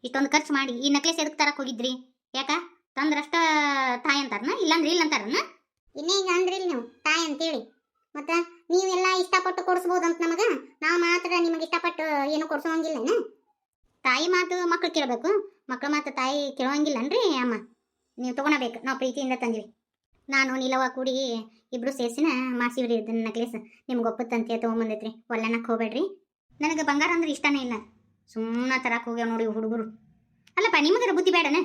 ಇಷ್ಟೊಂದು ಖರ್ಚು ಮಾಡಿ ಈ ನೆಕ್ಲೆಸ್ ಎದಕ್ಕೆ ತರಕ್ ಹೋಗಿದ್ರಿ? ಯಾಕ ತಂದ್ರಷ್ಟ ತಾಯಿ ಅಂತಾರನ, ಇಲ್ಲಾಂದ್ರೆ ಇಲ್ಲ ಅಂತಾರನ? ಇನ್ನೇಗ ಅಂದ್ರಿಲ್ ನೀವು ತಾಯಿ ಅಂತೇಳಿ. ಮತ್ತ ನೀವೆಲ್ಲ ಇಷ್ಟಪಟ್ಟು ಕೊಡಿಸ್ಬೋದಂತ ನಮಗ, ನಾವು ಮಾತ್ರ ನಿಮಗೆ ಇಷ್ಟಪಟ್ಟು ಏನು ಕೊಡ್ಸೋಂಗಿಲ್ಲನ? ತಾಯಿ ಮಾತು ಮಕ್ಳು ಕೇಳಬೇಕು, ಮಕ್ಳ ಮಾತು ತಾಯಿ ಕೇಳೋಂಗಿಲ್ಲನ್ರಿ ಅಮ್ಮ. ನೀವು ತಗೊಳಬೇಕು, ನಾವು ಪ್ರೀತಿಯಿಂದ ತಂದಿವಿ. ನಾನು ನೀಲವ ಕೂಡಿ ಇಬ್ರು ಸೇರ್ಸಿನ ಮಾಡ್ಸಿವ್ರಿ ಇದನ್ನ ನೆಕ್ಲೆಸ್. ನಿಮ್ಗೆ ಒಪ್ಪತ್ತಂತೆ ತೊಗೊಂಬಂದೈತ್ರಿ, ಒಲ್ಲನಕ್ಕೆ ಹೋಗ್ಬೇಡ್ರಿ. ನನಗೆ ಬಂಗಾರ ಅಂದ್ರೆ ಇಷ್ಟನೇ ಇಲ್ಲ, ಸುಮ್ಮನೆ ತರಕ್ಕೆ ಹೋಗ್ಯಾವ ನೋಡಿ ಹುಡುಗರು. ಅಲ್ಲಪ್ಪ ನಿಮಗರ ಬುದ್ಧಿ ಬೇಡನ?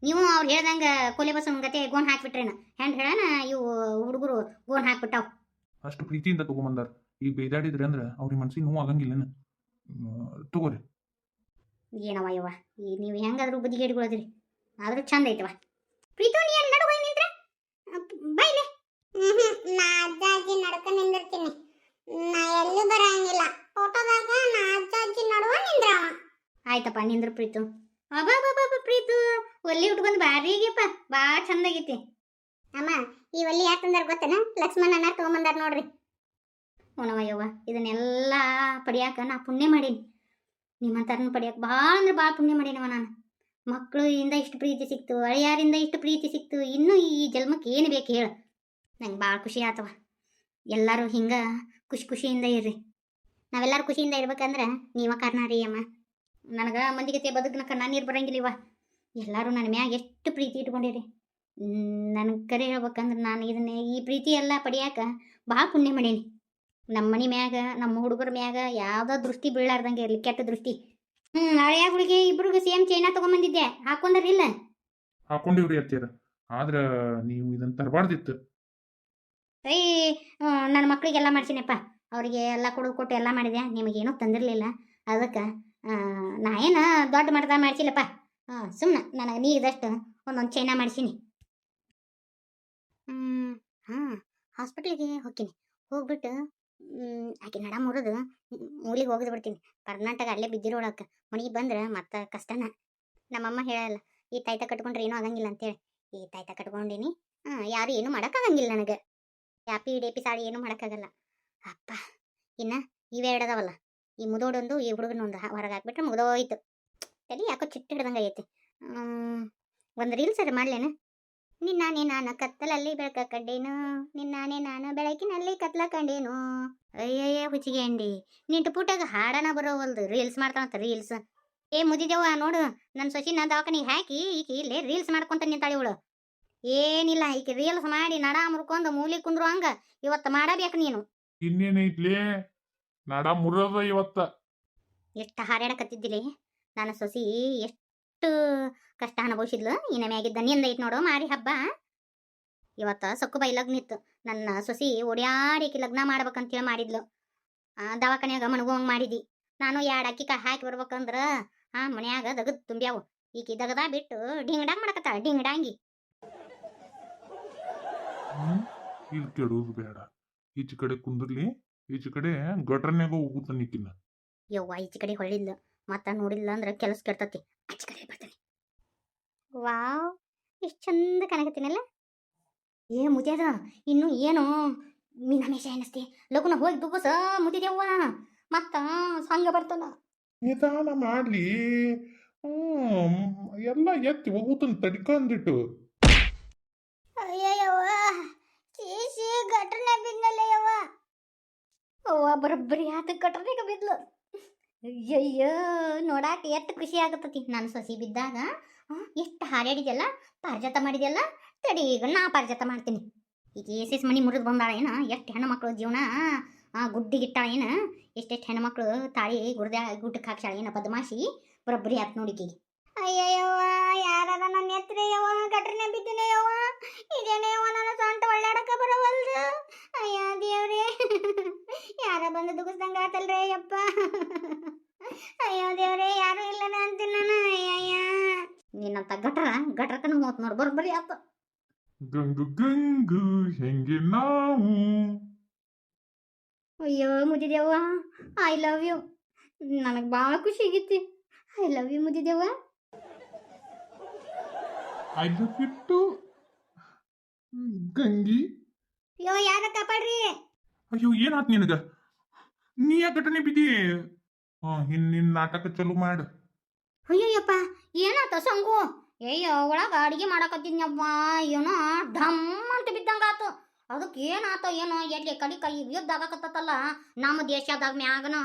ನೀವು ಅವ್ರು ಹೇಳ್ದಂಗೆ ಕೊಲೆ ಬಸವನ ಗತೆ ಗೋನ್ ಹಾಕ್ಬಿಟ್ರೇನ? ಹೆಂಡ್ ಹೇಳನ ಇವು ಹುಡುಗರು ಗೋನ್ ಹಾಕ್ಬಿಟ್ಟಾವ್. ಅಷ್ಟು ಪ್ರೀತಿಯಿಂದ ತಗೊಂಬಂದಾರ. ಈಗ ಬೇದಾಡಿದ್ರಿ ಅಂದ್ರೆ ಅವ್ರಿಗೆ ಮನ್ಸಿಗೆ ನೋವು ಆಗಂಗಿಲ್ಲನ? ತಗೋರಿ. ಏನವ ಯವ್ವ, ಈ ನೀವು ಹೆಂಗಾದ್ರೂ ಬುದ್ಧಿಗೆ ಹಿಡ್ಕೊಳ್ಳೋದ್ರಿ, ಆದ್ರೂ ಚಂದ ಐತವ. ಪ್ರೀತು ನೀ ಏನು ನಡುವೆ ನಿಂತ್ರೆ ಬೈಲೆ. ನಾ ಅಜ್ಜಾಜಿ ನಡ್ಕ ನಿಂದಿರ್ತೀನಿ, ನಾ ಎಲ್ಲೂ ಬರಂಗಿಲ್ಲ. ಫೋಟೋದಾಗ ನಾ ಅಜ್ಜಾಜಿ ನಡುವ ನಿಂದ್ರವ. ಆಯ್ತಪ್ಪ ನಿಂದ್ರು ಪ್ರೀತು. ಅಬ್ಬಾ ಪ್ರೀತು ಒಲ್ಲಿ ಉಟ್ಕೊಂಡ್ ಬಾರಿಗಪ್ಪ, ಭಾಳ ಚಂದಾಗೈತಿ. ಅಮ್ಮ ಈ ಒಲ್ಲಿ ಯಾಕೆ ತಂದಾರ ಗೊತ್ತೇನ? ಲಕ್ಷ್ಮಣ ಅಣ್ಣ ತಗೊಂಬಂದಾರ ನೋಡ್ರಿ. ಯವ್ವ ಇದನ್ನೆಲ್ಲ ಪಡಿಯಾಕ ನಾ ಪುಣ್ಯ ಮಾಡೀನಿ. ನಿಮ್ಮಂತಾರನ್ನ ಪಡಿಯಾಕ ಭಾಳ ಅಂದ್ರೆ ಭಾಳ ಪುಣ್ಯ ಮಾಡೀನವ ನಾನು. ಮಕ್ಕಳಿಂದ ಇಷ್ಟು ಪ್ರೀತಿ ಸಿಕ್ತು, ಅಳಿಯಾರಿಂದ ಇಷ್ಟು ಪ್ರೀತಿ ಸಿಕ್ತು, ಇನ್ನೂ ಈ ಜನ್ಮಕ್ಕೆ ಏನು ಬೇಕು ಹೇಳು? ನಂಗೆ ಭಾಳ ಖುಷಿ ಆತವ. ಎಲ್ಲರೂ ಹಿಂಗೆ ಖುಷಿಯಿಂದ ಇರ್ರಿ. ನಾವೆಲ್ಲರೂ ಖುಷಿಯಿಂದ ಇರ್ಬೇಕಂದ್ರೆ ನೀವ ಕಾರಣ ರೀ ಅಮ್ಮ. ನನಗೆ ಮಂದಿಗತೆ ಬದುಕನಕ ನಾನು ನೀರು ಬರಂಗಿಲ್ಲವ. ಎಲ್ಲರೂ ನನ್ನ ಮ್ಯಾಗ ಎಷ್ಟು ಪ್ರೀತಿ ಇಟ್ಕೊಂಡಿರಿ. ನನಗೆ ಕರೆ ಹೇಳ್ಬೇಕಂದ್ರೆ ನಾನು ಈ ಪ್ರೀತಿ ಎಲ್ಲ ಪಡಿಯಾಕ ಭಾಳ ಪುಣ್ಯ ಮಾಡೀನಿ. ನಮ್ಮ ಮನೆ ಮ್ಯಾಗ ನಮ್ಮ ಹುಡುಗರ ಮ್ಯಾಗ ಯಾವುದೋ ದೃಷ್ಟಿ ಬೀಳಾರ್ದಂಗೆ ಇರಲಿ, ಕೆಟ್ಟ ದೃಷ್ಟಿ. ಹಳೆಯಾಗಳಿಗೆ ಇಬ್ರಿಗೂ ಸೇಮ್ ಚೈನಾ ತಗೊಂಬಂದಿದ್ದೆ, ಹಾಕೊಂಡರಿಲ್ಲ? ಹಾಕೊಂಡಿವ್ರಿ ಅತ್ತೀರ, ಆದ್ರ ನೀವು ಇದನ್ನ ತರಬಾರ್ದಿತ್ತು. ನನ್ನ ಮಕ್ಕಳಿಗೆಲ್ಲ ಮಾಡ್ಸಿನಪ್ಪ, ಅವರಿಗೆ ಎಲ್ಲ ಕೊಟ್ಟು ಎಲ್ಲ ಮಾಡಿದೆ, ನಿಮಗೇನೂ ತಂದಿರಲಿಲ್ಲ. ಅದಕ್ಕೆ ನಾ ಏನು ದೊಡ್ಡ ಮಟ್ಟದ ಮಾಡಿಸಿಲ್ಲಪ್ಪ. ಸುಮ್ಮನೆ ನನಗೆ ನೀರಿದಷ್ಟು ಒಂದೊಂದು ಚೈನಾ ಮಾಡಿಸೀನಿ. ಹಾಸ್ಪಿಟ್ಲಿಗೆ ಹೋಗ್ತೀನಿ, ಹೋಗ್ಬಿಟ್ಟು ಆಕೆ ನಡ ಮುರಿದು ಮೂಲಿಗೆ ಹೋಗಿದ್ ಬಿಡ್ತೀನಿ. ಕರ್ನಾಟಕ ಅಲ್ಲೇ ಬಿದ್ದಿರೋಳಕ್ಕೆ ಮನೆಗೆ ಬಂದ್ರೆ ಮತ್ತೆ ಕಷ್ಟನ. ನಮ್ಮಮ್ಮ ಹೇಳಲ್ಲ ಈ ತಾಯ್ತ ಕಟ್ಕೊಂಡ್ರೆ ಏನೂ ಆಗಂಗಿಲ್ಲ ಅಂತೇಳಿ. ಈ ತಾಯ್ತ ಕಟ್ಕೊಂಡೀನಿ, ಯಾರು ಏನೂ ಮಾಡೋಕ್ಕಾಗಂಗಿಲ್ಲ ನನಗೆ. ಯಾಪಿ ಡೇಪಿ ಸಾಡಿ ಏನೂ ಮಾಡೋಕ್ಕಾಗಲ್ಲ. ಅಪ್ಪ ಇನ್ನು ಇವೇ ಎರಡದವಲ್ಲ, ಈ ಮುದೋಡೊಂದು ಈ ಹುಡುಗನೊಂದು ಹೊರಗೆ ಹಾಕ್ಬಿಟ್ರೆ ಮುಗಿದೋಯ್ತು. ತಲೆ ಯಾಕೋ ಚಿಟ್ಟು ಹಿಡ್ದಂಗೆ ಆಗೈತಿ. ಒಂದು ರೀಲ್ಸ್ ಅರ ಮಾಡ್ಲೇನು? ನಿನ್ನಾನೇ ನಾನು ಕತ್ತಲಲ್ಲಿ ಬೆಳಕ ಕಂಡೇನು, ನಿನ್ನಾನೇ ನಾನು ಬೆಳಕಿನಲ್ಲಿ ಕತ್ಲ ಕಂಡೇನು. ಅಯ್ಯಯ್ಯ ಹುಚ್ಚಿಗೆ ಅಂಡಿ, ನಿಂಟು ಪುಟಾಗ ಹಾಡನ ಬರೋವಲ್ದು, ರೀಲ್ಸ್ ಮಾಡ್ತಾನಂತ ರೀಲ್ಸ್. ಏ ಮುದಿದೇವ ನೋಡು, ನನ್ನ ಸೊಸಿನ ದವಾಖಾನಿಗೆ ಹಾಕಿ ಈಕಿ ಇಲ್ಲೇ ರೀಲ್ಸ್ ಮಾಡ್ಕೊಂತ ನಿಂತಾಳೆ ಇವಳು. ಏನಿಲ್ಲ, ಈಕಿ ರೀಲ್ಸ್ ಮಾಡಿ ನಡ ಮುರ್ಕೊಂಡು ಮೂಲಿ ಕುಂದ್ರು ಹಂಗ ಇವತ್ತು ಮಾಡಬೇಕು ನೀನು. ಇನ್ನೇನೈತ್ಲಿ ನಡ ಮುರದ ಇವತ್ತ. ಎಷ್ಟು ಹಾರಾಡಕತ್ತಿದ್ದಿಲಿ ನಾನು ಸೊಸಿ, ಎಷ್ಟು ಕಷ್ಟ ಅನುಭವಿಸಿದ್ಲು. ಇನ್ನ ಮ್ಯಾಗಿದ್ದ ನಿಂದ ಐತ್ ನೋಡು ಮಾರಿ ಹಬ್ಬ. ಇವತ್ತ ಸೊಕ್ಕುಬಾಯಿ ಲಗ್ನ ಇತ್ತು, ನನ್ನ ಸೊಸಿ ಓಡ್ಯಾಡಿಕಿ ಲಗ್ನ ಮಾಡ್ಬೇಕಂತೇಳಿ ಮಾಡಿದ್ಲು. ದವಾಖಾನ್ಯಾಗ ಮಣಗುವಂಗೆ ಮಾಡಿದಿ. ನಾನು 2 ಅಕ್ಕಿ ಹಾಕಿ ಬರ್ಬೇಕಂದ್ರ ಮನ್ಯಾಗ ದಗದ್ ತುಂಬ್ಯಾವು. ಈಕಿ ದಗದ ಬಿಟ್ಟು ಡಿಂಗಡಾಂಗ್ ಮಾಡಕತ್ತಾಳ, ಡಿಂಗಡಾಂಗಿ. ಇಲ್ಲಿ ಕೆಡೋದು ಬೇಡ, ಈಚೆ ಕಡೆ ಕುಂದ್ರಲಿ, ಈಚೆ ಕಡೆ ಗಟ್ರನ್ಯಾಗ ಹೋಗುತ್ತ ನಿಕ್ಕಿನ. ಯವ್ವ ಈಚೆ ಕಡೆ ಹೊಳ್ಳಿದ್ಲು, ಮತ್ತ ನೋಡಿಲ್ಲ ಅಂದ್ರೆ ಕೆಲಸ ಕೆಡ್ತತಿ. ಆಚೆ ಕಡೆ ಬರ್ತಾನೆ. ವಾವ್ ಎಷ್ಟು ಚಂದ ಕಾಣಕತ್ತೀನಲ್ಲ. ಏ ಮುದ್ಯಾದ ಇನ್ನು ಏನು ಮೀನಾಮೇಶ ಅನ್ನಿಸ್ತಿ? ಲಗುನ ಹೋಗಿ ದುಬ್ಬಸ ಮುದಿದೇವ್ವ, ಮತ್ತ ಸಂಗ ಬರ್ತಾನ. ನಿಧಾನ ಮಾಡ್ಲಿ, ಎಲ್ಲ ಎತ್ತಿ ಹೋಗುತ್ತನ್ ತಡ್ಕಂದಿಟ್ಟು. ಅಯ್ಯಯ್ಯವ್ವ ಚೀಸಿ ಗಟ್ರನ ಬಿದ್ನಲ್ಲ ಯವ್ವ. ಅವ್ವ ಬರೋಬ್ಬರಿ ಆತ ಗಟ್ರನಾಗ ಬಿದ್ಲು. ಅಯ್ಯಯ್ಯ ನೋಡಾಕ ಎಷ್ಟು ಖುಷಿ ಆಗತತಿ. ನಾನು ಸೊಸಿ ಬಿದ್ದಾಗ ಎಷ್ಟು ಹಾರಾಡಿದೆಲ್ಲ, ಪಾರಿಜಾತ ಮಾಡಿದೆಲ್ಲ. ತಡಿ ಈಗ ನಾ ಪಾರಿಜಾತ ಮಾಡ್ತೀನಿ. ಈಗ ಎಸ್ ಮನಿ ಮುರಿದು ಬಂದಾಳ ಏನ, ಎಷ್ಟು ಹೆಣ್ಮಕ್ಳು ಜೀವನ ಗುಡ್ಡಿಗಿಟ್ಟಾಳ ಏನ, ಎಷ್ಟೆಷ್ಟು ಹೆಣ್ಮಕ್ಳು ತಾಳಿ ಗುಡ್ಡಕ್ಕೆ ಹಾಕ್ಸಾಳ ಏನ ಬದಮಾಶಿ. ಬರೋಬ್ಬರಿ ಆತ್ ನೋಡಿಕೀಗ. ಅಯ್ಯಯ್ಯವ್ವ ಯಾರದ ನನ್ನ ಎತ್ತರೆ ಯವ್ವ, ಗಟ್ರನೆ ಬಿದ್ದಿನ ಯವ್ವ. ಇದೇನೇ ಯವ್ವ ನನ್ನ ಸೊಂಟ ಒಳ್ಳಾಡಕ ಬರವಲ್ದು. ಅಯ್ಯ ದೇವ್ರೇ, ಯಾರ ಬಂದು ದುಗಿಸ್ದಂಗ ಆತಲ್ರೇ ಯಪ್ಪ. ಅಯ್ಯೋ ದೇವ್ರೇ, ಯಾರು ಇಲ್ಲನ ಅಂತೀನಿ ನಾನು. ಅಯ್ಯಯ್ಯ ನಿನ್ನಂತ ಗಟ್ರಕನ ಹೋತ್ ನೋಡು, ಬರೋಬ್ಬರಿ ಆತ. ಗಂಗು ಗಂಗು ಹೆಂಗೆ ನಾವು. ಅಯ್ಯೋ ಮುದಿದೇವ್ವ, ಐ ಲವ್ ಯು. ನನಗೆ ಭಾಳ ಖುಷಿ ಆಗೈತಿ. ಐ ಲವ್ ಯು ಮುದಿದೇವ್ವ. I love you too Gangi. ಅಯ್ಯೋ ಯಾರ ಕಾಪಾಡ್ರಿ. ಅಯ್ಯೋ ಏನಾತ್ ನಿನಗ? ನೀ ಯಾಕೆ ಘಟನೆ ಬಿದ್ದಿ? ನಿನ್ನ ನಾಟಕ ಚಲೋ ಮಾಡು. ಅಯ್ಯಯ್ಯಪ್ಪ ಏನಾತ ಸಂಗು? ಅಯ್ಯೋ ಒಳಗ ಅಡಿಗೆ ಮಾಡಕತ್ತಿದ್ನಪ್ಪ, ಏನೋ ಢಮ್ ಅಂತ ಬಿದ್ದಂಗಾತು. ಅದಕ್ಕೆ ಏನಾತ ಏನೋ ಎಲ್ಲಿ ಕಡಿ ಕೈ ಯುದ್ಧ ಆಗಕತ್ತಲ್ಲ ನಮ್ಮ ದೇಶದಾಗ ಮ್ಯಾಗನ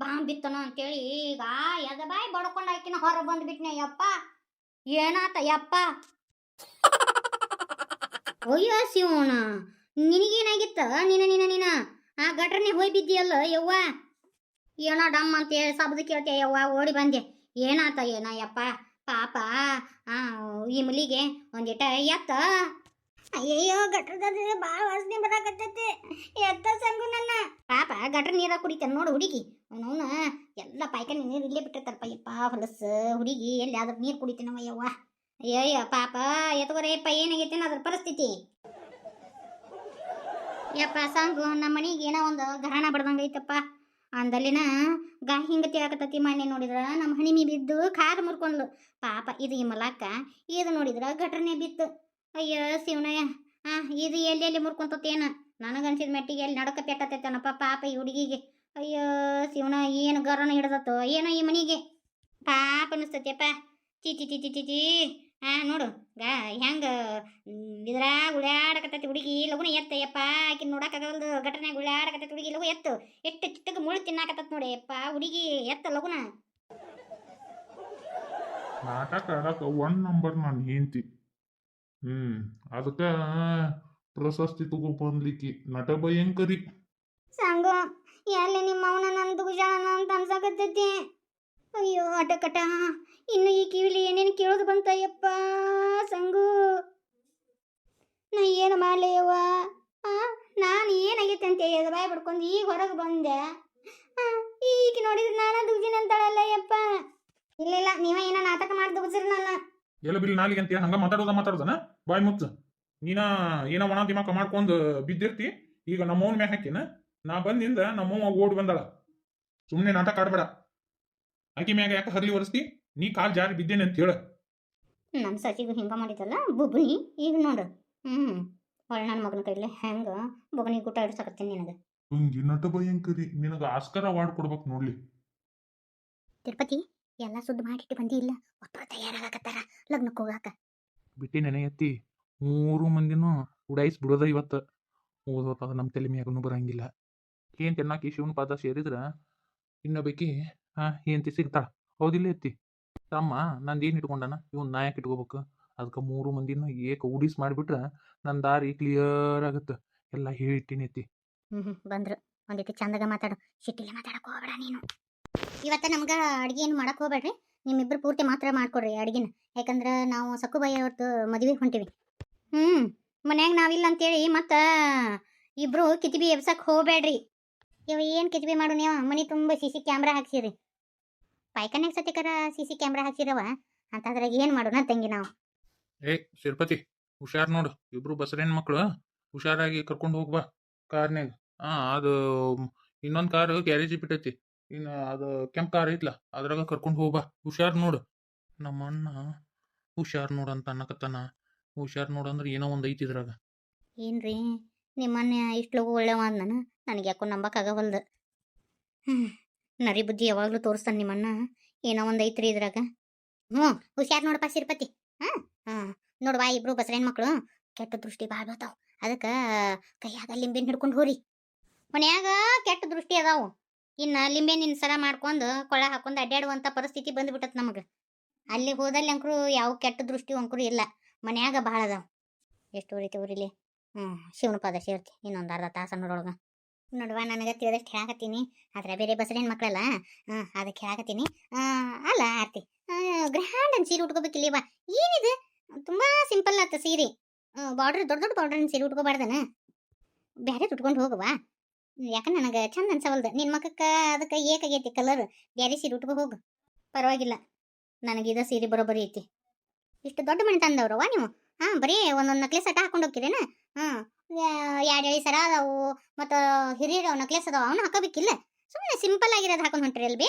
ಬಾಂಬ್ ಬಿತ್ತನ ಅಂತೇಳಿ ಈಗ ಎದ ಬಾಯಿ ಬಡ್ಕೊಂಡು ಆಕಿನ ಹೊರ ಬಂದ್ಬಿಟ್ನೆ ಯಪ್ಪ. ಏನಾತ ಯಪ್ಪ? ಅಯ್ಯೋ ಶಿವನ, ನಿನಗೇನಾಗಿತ್ತ? ನೀನ ಆ ಗಟ್ರನೆ ಹೋಯ್ ಬಿದ್ದಿಯಲ್ಲ ಯವ್ವ. ಏನೋ ಡಮ್ ಅಂತ ಹೇಳಿ ಶಬ್ದ ಕೇಳ್ತೀಯ ಯವ್ವ, ಓಡಿ ಬಂದೆ. ಏನಾತ ಏನ ಯಪ್ಪ? ಪಾಪ ಆ ಈ ಮುಲಿಗೆ ಒಂದಿಟ ಎತ್ತ. ಅಯ್ಯಯ್ಯೋ ಗಟ್ರದಲ್ಲಿ ಭಾಳ ವಾಸನೆ ಬರಾಕತ್ತೈತಿ, ಎತ್ತ ಸಂಗು ನನ್ನ. ಪಾಪ ಗಟ್ರ ನೀರ ಕುಡಿತಾನ ನೋಡು ಹುಡುಗಿ, ಅವನವನ ಎಲ್ಲ ಪಾಯ್ಕಾನಿ ನೀರು ಇಲ್ಲೇ ಬಿಟ್ಟಿರ್ತಾರಪ್ಪ ಯಪ್ಪ. ಹೊಲಸು ಹುಡುಗಿ ಎಲ್ಲಿ ಆದ್ರ ನೀರು ಕುಡಿತೀನವ ಯವ್ವ. ಅಯ್ಯಯ್ಯ ಪಾಪ ಎತ್ಕೊರೆಯಪ್ಪ, ಏನಾಗೈತಿ ಅದ್ರ ಪರಿಸ್ಥಿತಿ? ಯಪ್ಪ ಸಂಗು, ನಮ್ಮ ಮನೆಗೆ ಏನೋ ಒಂದು ಗರಾಣ ಬಡ್ದಂಗೈತಪ್ಪ. ಅಂದಲ್ಲಿನ ಹಿಂಗ ತಿಳಕತ್ತತಿ. ಮಣ್ಣೆ ನೋಡಿದ್ರ ನಮ್ಮ ಹಣಿಮಿ ಬಿದ್ದು ಕಾಲು ಮುರ್ಕೊಂಡ್ಲು ಪಾಪ. ಇದು ಈ ಮಲಕ್ಕ, ಇದು ನೋಡಿದ್ರ ಗಟ್ರನೆ ಬಿತ್ತು. ಅಯ್ಯೋ ಶಿವನಯ್ಯ, ಇದು ಎಲ್ಲಿ ಮುರ್ಕೊಂತೇನ? ನನಗನ್ಸಿದ ಮೆಟ್ಟಿಗೆ ಎಲ್ಲಿ ನಡಕ ಪೆಟ್ಟತೈತನಪ್ಪ ಪಾಪ ಈ ಹುಡುಗಿಗೆ. ಅಯ್ಯೋ ಶಿವನ, ಏನು ಗರನ ಹಿಡ್ದತ್ತೋ ಏನೋ ಈ ಮನೆಗೆ. ಪಾಪ ಅನಿಸ್ತೈತಿಯಪ್ಪ. ಚೀಚಿ ಚೀಚಿ ಚೀಚಿ. ನೋಡು ಹೆಂಗ ಇದ್ರಾಗ ಉಳ್ಯಾಡಕತ್ತೈತಿ ಹುಡುಗಿ. ಲಗುನ ಎತ್ತಯ್ಯಪ್ಪ, ಆಕಿನ ನೋಡಕ್ಕಾಗಲ್ದು. ಗಟ್ರನ್ಯಾಗ ಉಳ್ಯಾಡಕತ್ತೈತಿ ಹುಡುಗಿ, ಲಗು ಎತ್ತು. ಎಷ್ಟು ಚಿಟ್ಟಗ ಮುಳ್ಳು ತಿನ್ನಾಕತ್ತತ್ ನೋಡಿ ಯಪ್ಪ ಹುಡುಗಿ, ಎತ್ತ ಲಗುನ. ನಾಟಕ ಆಡಕ 1 ನಂಬರ್ ನಾನು ಹೆಂಡ್ತಿ. ಅದಕ್ಕೆ ಪ್ರಶಸ್ತಿ ತಗೋ ಬಂದ್ಲಿಕ್ಕಿ ನಟ ಭಯಂಕರಿ. ಸಂಗು, ಎಲ್ಲಿ ನಿಮ್ಮ ಅವನ ನನ್ನ ದುಗುಜಾನ ಅಂತ ಅನ್ಸಾಕತ್ತೈತಿ. ಅಯ್ಯೋ ಅಟಕಟ, ಇನ್ನು ಈ ಕಿವಿಲಿ ಏನೇನು ಕೇಳೋದು ಬಂತಯ್ಯಪ್ಪ ಸಂಗು. ನಾ ಏನು ಮಾಡ್ಲೇಯವ್ವ? ನಾನು ಏನಾಗೈತೆ ಅಂತ ಎದ ಬಾಯಿ ಬಿಡ್ಕೊಂಡು ಈಗ ಹೊರಗೆ ಬಂದೆ. ಈಗ ನೋಡಿದ್ರೆ ನಾನು ದುಗ್ಜಿನ ಅಂತಾಳಲ್ಲ ಯಪ್ಪ. ಇಲ್ಲ ನೀವ ಏನೋ ನಾಟಕ ಮಾಡಿ ದುಗ್ಸಿರಿ ನನ್ನ. ಎಲ್ಲ ಬಿಲ್ ನಾಲಿಗೆ ಅಂತ ಹಂಗ ಮಾತಾಡೋದನ ಬಾಯ್ ಮುಚ್ಚ. ನೀನ ಏನೋ ಒಣ ದಿಮಾಕ ಮಾಡ್ಕೊಂಡು ಬಿದ್ದಿರ್ತಿ. ಈಗ ನಮ್ಮವನ ಮ್ಯಾಗ ಹಾಕಿನ ನಾ ಬಂದಿಂದ ನಮ್ಮವ್ವ ಓಡಿ ಬಂದಾಳ. ಸುಮ್ಮನೆ ನಾಟಕ ಆಡ್ಬೇಡ. ಆಕಿ ಮ್ಯಾಗ ಯಾಕೆ ಹರ್ಲಿ ಒರೆಸ್ತಿ? ನೀ ಕಾಲ್ ಜಾರಿ ಬಿದ್ದೇನೆ ಅಂತ ಹೇಳ. ನಮ್ಮ ಸಚಿಗೂ ಹಿಂಗ ಮಾಡಿದಲ್ಲ ಬುಬ್ನಿ. ಈಗ ನೋಡು ಹೊಳೆ ನನ್ನ ಮಗನ ಕೈಲಿ ಹೆಂಗ ಬೊಗನಿ ಊಟ ಇಡ್ಸಕತ್ತೀನಿ ನಿನಗೆ. ಹಂಗಿ ನಟ ಭಯಂಕರಿ, ನಿನಗ ಆಸ್ಕರ್ ಅವಾರ್ಡ್ ಕೊಡ್ಬೇಕು ನೋಡ್ಲಿ. ತಿರುಪತಿ ಎಲ್ಲ ಸುದ್ದಿ ಮಾಡಿಟ್ಟು ಬಂದಿ ಇಲ್ಲ? ಒಬ್ಬರು ತಯಾರಾಗಕತ್ತಾರ ಲಗ್ನಕ್ಕೆ ಹೋಗಾಕ. ಬಿಟ್ಟಿ ನೆನೆ ಎತ್ತಿ 3 ಮಂದಿನೂ ಉಡಾಯಿಸಿ ಬಿಡೋದ ಇವತ್ತು. ಓದೋತದ ನಮ್ಮ ತಲೆ ಮ್ಯಾಗನು ಬರಂಗಿಲ್ಲ. ಏನ್ ತಿನ್ನಾಕಿ ಶಿವನ ಪಾದ ಸೇರಿದ್ರ ಇನ್ನೊಬೇಕಿ ಏಂತಿ ಸಿಗ್ತಾಳ. ಹೌದಿಲ್ಲ ಎತ್ತಿ? ತಮ್ಮ ನಂದು ಏನು ಇಟ್ಕೊಂಡಾನ, ಇವನ್ ನಾಯಕ್ ಇಟ್ಕೋಬೇಕು. ಅದಕ್ಕೆ 3 ಮಂದಿನ ಏಕ ಉಡಿಸ್ ಮಾಡಿಬಿಟ್ರೆ ನನ್ನ ದಾರಿ ಕ್ಲಿಯರ್ ಆಗುತ್ತೆ. ಎಲ್ಲ ಹೇಳಿಟ್ಟಿನಿ ಎತ್ತಿ. ಬಂದ್ರು ಒಂದಿಟ್ಟು ಚಂದಾಗ ಮಾತಾಡು, ಸಿಟ್ಟಿಲೆ ಮಾತಾಡಕ್ ಹೋಗ್ಬೇಡ ನೀನು. ಇವತ್ತ ನಮ್ಗೆ ಅಡುಗೆ ಏನು ಮಾಡಕ್ ಹೋಗ್ಬೇಡ್ರಿ, ನಿಮ್ಮಿಬ್ರು ಪೂರ್ತಿ ಮಾತ್ರ ಮಾಡ್ಕೊಡ್ರಿ ಅಡುಗೆನ. ಯಾಕಂದ್ರೆ ನಾವು ಸಕ್ಕುಬಾಯಿ ಅವ್ರದ್ದು ಮದುವೆಗೆ ಹೊಂಟಿವಿ. ಮನ್ಯಾಗ ನಾವಿಲ್ಲ ಅಂತೇಳಿ ಮತ್ತು ಇಬ್ರು ಕಿತಿಬಿ ಎಬ್ಸಕ್ಕೆ ಹೋಗ್ಬೇಡ್ರಿ. ಇವ ಏನು ಕಿತಿಬಿ ಮಾಡು ನೀವು? ಮನೆ ತುಂಬ CC ಕ್ಯಾಮ್ರಾ ಹಾಕ್ಸಿರಿ. ಪಾಯ್ಕನ್ಯಾಗ ಸತ್ಯಕರ CC ಕ್ಯಾಮ್ರಾ ಹಾಕ್ಸಿರವ ಅಂತಂದ್ರಾಗ ಏನು ಮಾಡೋಣ ತಂಗಿ ನಾವು? ಶಿಲ್ಪತಿ ಹುಷಾರ್ ನೋಡು, ಇಬ್ರು ಬಸರೇನ್ ಮಕ್ಳು ಹುಷಾರಾಗಿ ಕರ್ಕೊಂಡು ಹೋಗ್ಬಾ ಕಾರ್ನ್ಯಾಗ. ಅದು ಇನ್ನೊಂದು ಕಾರು ಗ್ಯಾರೇಜ್ ಬಿಟ್ಟೈತಿ, ಇನ್ನು ಅದು ಕೆಂಪು ಕಾರ್ ಐತ್ಲ ಅದ್ರಾಗ ಕರ್ಕೊಂಡು ಹೋಗ್ಬಾ. ಹುಷಾರ್ ನೋಡು. ನಮ್ಮ ಅಣ್ಣ ಹುಷಾರ್ ನೋಡು ಅಂತ ಅನ್ನಕತ್ತಾನ. ಹುಷಾರ್ ನೋಡು ಅಂದ್ರೆ ಏನೋ ಒಂದು ಐತಿ ಇದ್ರಾಗ. ಏನ್ರಿ ನಿಮ್ಮನ್ನ ಇಷ್ಟು ಲಗು ಒಳ್ಳೆವಾದ ನನಗೆ ಯಾಕೋ ನಂಬಕ್ಕಾಗವಲ್ದು. ನರಿ ಬುದ್ಧಿ ಯಾವಾಗಲೂ ತೋರಿಸ್ತಾನೆ ನಿಮ್ಮನ್ನ. ಏನೋ ಒಂದು ಐತ್ರಿ ಇದ್ರಾಗ. ಹುಷಾರ್ ನೋಡಪ್ಪ ಶಿರ್ಪತಿ. ನೋಡುವ ಇಬ್ರು ಬಸರೇನ್ ಮಕ್ಕಳು ಕೆಟ್ಟ ದೃಷ್ಟಿ ಭಾಳ ಬರ್ತಾವ. ಅದಕ್ಕೆ ಕೈಯಾಗ ಲಿಂಬೆನ್ ಹಿಡ್ಕೊಂಡು ಹೋರಿ. ಮನ್ಯಾಗ ಕೆಟ್ಟ ದೃಷ್ಟಿ ಅದಾವು, ಇನ್ನು ಲಿಂಬೆನಿನ ಸರ ಮಾಡ್ಕೊಂಡು ಕೊಳ ಹಾಕೊಂಡು ಅಡ್ಡಾಡುವಂಥ ಪರಿಸ್ಥಿತಿ ಬಂದ್ಬಿಟ್ಟತ್ ನಮಗೆ. ಅಲ್ಲಿ ಹೋದಲ್ಲಿ ಅಂಕರು ಯಾವ ಕೆಟ್ಟ ದೃಷ್ಟಿ ಅಂಕರು ಇಲ್ಲ, ಮನ್ಯಾಗ ಭಾಳ ಅದಾವ. ಎಷ್ಟು ಉರಿಲಿ. ಶಿವನ ಪಾದ ಸೇರ್ತಿ ಇನ್ನೊಂದು ಅರ್ಧ ತಾಸನ್ನೊಳಗೆ. ನೋಡುವ ನನಗೆ ತಿಳಿದಷ್ಟು ಹೇಳಾಕತ್ತೀನಿ, ಆದರೆ ಬೇರೆ ಬಸರೇನು ಮಕ್ಕಳಲ್ಲ ಅದಕ್ಕೆ ಹೇಳಾಕತ್ತೀನಿ. ಅಲ್ಲ ಆರ್ತಿ, ಗ್ರ್ಯಾಂಡ್ ಸೀರೆ ಉಟ್ಕೋಬೇಕಿಲ್ಲವಾ? ಏನಿದೆ ತುಂಬ ಸಿಂಪಲ್ ಆತ ಸೀರೆ. ಬಾರ್ಡ್ರ್ ದೊಡ್ಡ ಬಾರ್ಡ್ರಿನ ಸೀರೆ ಉಟ್ಕೋಬಾರ್ದನ, ಬೇರೆ ಉಟ್ಕೊಂಡು ಹೋಗುವ. ಯಾಕಂದ್ರೆ ನನಗೆ ಚಂದ ಅನ್ಸವಲ್ದು. ನಿನ್ನ ಮಕ್ಕಕ್ಕೆ ಅದಕ್ಕೆ ಏಕಾಗೈತಿ ಕಲರ್. ಬೇರೆ ಸೀರೆ ಉಟ್ಕೋ ಹೋಗು, ಪರವಾಗಿಲ್ಲ. ನನಗಿದ ಸೀರೆ ಬರೋಬ್ಬರಿ ಐತಿ. ಇಷ್ಟು ದೊಡ್ಡ ಮನೆ ತಂದವ್ರವ ನೀವು? ಬರೀ ಒಂದೊಂದು ನಕ್ಲೆಸ್ ಅಟ ಹಾಕೊಂಡು ಹೋಗ್ತೀರೇನ? 2 ಸರ ಅದಾವು ಮತ್ತು ಹಿರಿಯರು ನಕ್ಲೆಸ್ ಅದಾವ, ಅವನು ಹಾಕೋಬೇಕಿಲ್ಲ. ಸುಮ್ಮನೆ ಸಿಂಪಲ್ ಆಗಿರೋದು ಹಾಕೊಂಡು ಹೊಂಟ್ರಿ ಅಲ್ಬಿ.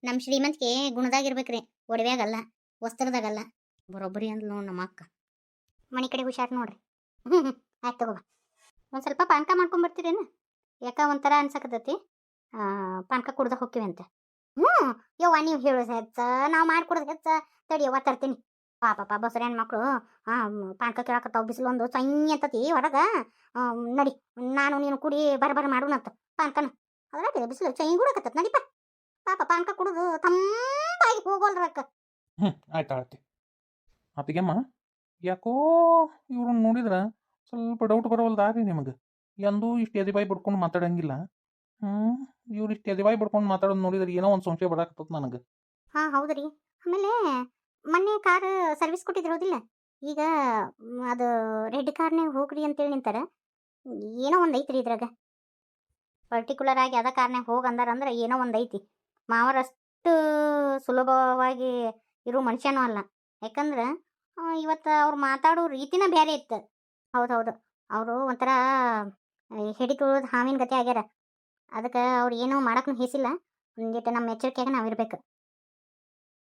ನಮ್ಮ ಶ್ರೀಮಂತಿಗೆ ಗುಣದಾಗಿರ್ಬೇಕ್ರಿ, ಒಡವೆಯಾಗಲ್ಲ, ವಸ್ತ್ರದಾಗಲ್ಲ. ಬರೋಬ್ಬರಿ ಅಂದ್ಲು ನೋಡಿ ನಮ್ಮ ಅಕ್ಕ. ಮನೆ ಕಡೆ ಹುಷಾರು ನೋಡ್ರಿ. ಆಯ್ತು ತಗೋಬ. ಒಂದು ಸ್ವಲ್ಪ ಪಾನಕ ಮಾಡ್ಕೊಂಬರ್ತೀರೇನು? ಯಾಕ ಒಂಥರ ಅನ್ಸಕತ್ತೈತಿ. ಪಾನಕ ಕುಡ್ದ ಹೋಗ್ತೀವಿ ಅಂತೆ. ಹ್ಞೂ ಯವ್ವ ನೀವು ಹೇಳೋದು ಹೆಚ್ಚ ನಾವು ಮಾಡ್ಕೊಡೋದು ಹೆಚ್ಚ ತಡಿಯವ್ವ ತರ್ತೀನಿ ಪಾಪ ಬಸರ ಹೆಣ್ಮಕ್ಳು ಪಾನ್ಕ ಕೇಳಕತ್ತಾವ ಬಿಸಿಲು ಒಂದು ಸೈ ಅಂತತಿ ಹೊರಗೆ ನಡಿ ನಾನು ನೀನು ಕೂಡಿ ಬರ ಮಾಡೋಣಂತ ಪಾನ್ಕನ ಅದ್ರಾಗ ಬಿಸಿಲು ಚೈ ಗುಡಕತ್ತತ್ ನಡಿಪ ಪಾಪ ಪಾನ್ಕ ಕುಡಿದು ತಂಪಾಗಿ ಹೋಗೋಲ್ರಕ್ಕ ಆಯ್ತು ಆಳ್ತಿ ಅತ್ತಿಗೆಮ್ಮ ಯಾಕೋ ಇವ್ರನ್ನ ನೋಡಿದ್ರೆ ಸ್ವಲ್ಪ ಡೌಟ್ ಬರೋವಲ್ದಾರಿ ನಿಮಗೆ ಎಂದೂ ಇಷ್ಟು ಎದಿಬಾಯಿ ಬಿಡ್ಕೊಂಡು ಮಾತಾಡಂಗಿಲ್ಲ ಇವ್ರು ಇಷ್ಟು ಎದಿಬಾಯಿ ಬಿಡ್ಕೊಂಡು ಮಾತಾಡೋದು ನೋಡಿದ್ರೆ ಏನೋ ಒಂದು ಸಂಶಯ ಬರಾಕತ್ತದ ನನಗೆ ಹಾಂ ಹೌದ್ರಿ ಆಮೇಲೆ ಮೊನ್ನೆ ಕಾರ್ ಸರ್ವಿಸ್ ಕೊಟ್ಟಿದ್ದಿರೋದಿಲ್ಲ ಈಗ ಅದು ರೆಡ್ ಕಾರ್ನೇ ಹೋಗ್ರಿ ಅಂತೇಳಿ ನಿಂತಾರೆ ಏನೋ ಒಂದು ಐತ್ರಿ ಇದ್ರಾಗ ಪರ್ಟಿಕ್ಯುಲರ್ ಆಗಿ ಅದ ಕಾರ್ನೇ ಹೋಗಿ ಅಂದಾರಂದ್ರೆ ಏನೋ ಒಂದು ಐತಿ ಮಾವರಷ್ಟು ಸುಲಭವಾಗಿ ಇರೋ ಮನುಷ್ಯನೂ ಅಲ್ಲ ಯಾಕಂದ್ರೆ ಇವತ್ತು ಅವ್ರು ಮಾತಾಡೋ ರೀತಿನ ಬೇರೆ ಇತ್ತು ಹೌದು ಅವರು ಒಂಥರ ಹೆಡಿ ತುಳಿದು ಹಾವಿನ ಗತಿ ಆಗ್ಯಾರ ಅದಕ್ಕೆ ಅವ್ರು ಏನೋ ಮಾಡಕ್ಕೂ ಹೇಸಿಲ್ಲ ಒಂದಿಟ್ಟು ನಮ್ಮ ಎಚ್ಚರಿಕೆಯಾಗ ನಾವು ಇರ್ಬೇಕು